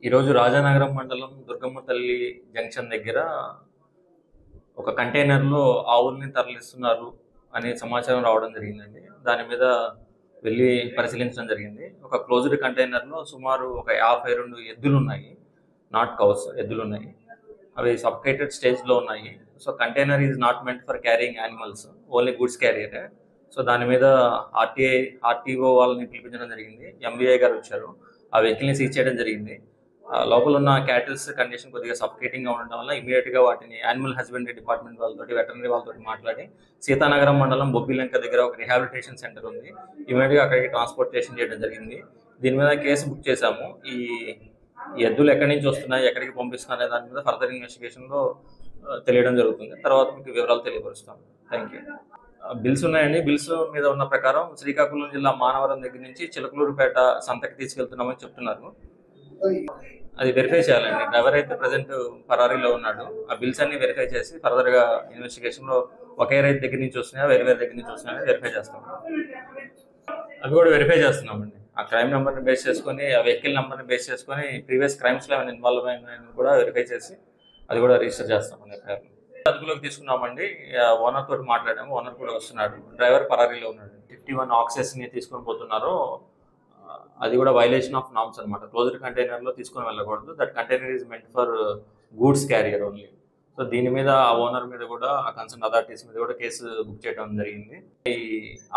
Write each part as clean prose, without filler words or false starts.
ఈరోజు రాజానగరం మండలం దుర్గమ్మ తల్లి జంక్షన్ దగ్గర ఒక కంటైనర్లో ఆవుల్ని తరలిస్తున్నారు అనే సమాచారం రావడం జరిగిందండి. దాని మీద వెళ్ళి పరిశీలించడం జరిగింది. ఒక క్లోజ్డ్ కంటైనర్లో సుమారు ఒక 52 ఎద్దులు ఉన్నాయి, నాట్ కౌస్ ఎద్దులు ఉన్నాయి. అవి సఫకేటెడ్ స్టేజ్లో ఉన్నాయి. So container is not meant for carrying animals, only goods carrier. So దాని మీద ఆర్టీఓ వాళ్ళని పిలిపించడం జరిగింది. ఎంబీఐ గారు వచ్చారు, ఆ వెహికల్ని సీజ్ చేయడం జరిగింది. లోపల ఉన్న క్యాటిల్స్ కండిషన్ కొద్దిగా సఫకేటింగ్గా ఉండడం వల్ల ఇమీడియట్గా వాటిని యానిమల్ హస్బెండరీ డిపార్ట్మెంట్ వాళ్ళతో, వెటర్నరీ వాళ్ళతో మాట్లాడి సీతానగరం మండలం బొబ్బిలంక దగ్గర ఒక రిహాబిలిటేషన్ సెంటర్ ఉంది, ఇమీడియట్గా అక్కడికి ట్రాన్స్పోర్టేషన్ చేయడం జరిగింది. దీని మీద కేసు బుక్ చేశాము. ఈ ఎద్దులు ఎక్కడి నుంచి వస్తున్నాయి, ఎక్కడికి పంపిస్తున్నాయి దాని మీద ఫర్దర్ ఇన్వెస్టిగేషన్లో తెలియడం జరుగుతుంది. తర్వాత మీకు వివరాలు తెలియపరుస్తాం. Thank you. బిల్స్ ఉన్నాయండి. బిల్స్ మీద ఉన్న ప్రకారం శ్రీకాకుళం జిల్లా మానవరం దగ్గర నుంచి చిలకలూరుపేట సంతకి తీసుకెళ్తున్నామని చెప్తున్నారు. అది వెరిఫై చేయాలండి. డ్రైవర్ అయితే ప్రజెంట్ పరారీలో ఉన్నాడు. ఆ బిల్స్ అన్ని వెరిఫై చేసి ఫర్దర్గా ఇన్వెస్టిగేషన్లో ఒకే రైతు దగ్గర నుంచి వస్తున్నాయా, వేరే దగ్గర నుంచి వస్తున్నాయని వెరిఫై చేస్తాం. అవి కూడా వెరిఫై చేస్తున్నామండి. ఆ క్రైమ్ నెంబర్ని బేస్ చేసుకొని, ఆ వెహికల్ నెంబర్ని బేస్ చేసుకొని ప్రీవియస్ క్రైమ్స్లో ఏమైనా ఇన్వాల్వ్ అయిన కూడా వెరిఫై చేసి అది కూడా రిజిస్టర్ చేస్తామండి. అదుపులోకి తీసుకున్నామండి. ఓనర్ తోటి మాట్లాడాము, ఓనర్ కూడా వస్తున్నాడు. డ్రైవర్ పరారీలో ఉన్నాడు. 51 ఆక్సెస్ని తీసుకొని పోతున్నారు. అది కూడా వైలేషన్ ఆఫ్ నామ్స్ అనమాట. క్లోజ్డ్ కంటైనర్లో తీసుకొని వెళ్ళకూడదు. That container is meant for goods carrier only. So దీని మీద ఆ ఓనర్ మీద కూడా, ఆ కన్సర్న్ అథారిటీస్ మీద కూడా కేసు బుక్ చేయడం జరిగింది. ఈ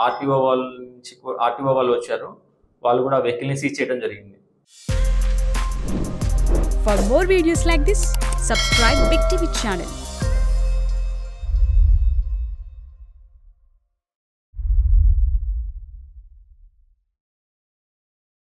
ఆర్టీఓ వాళ్ళు వచ్చారు, వాళ్ళు కూడా వెహికల్ని సీజ్ చేయడం జరిగింది. For more videos like this, subscribe Big TV channel.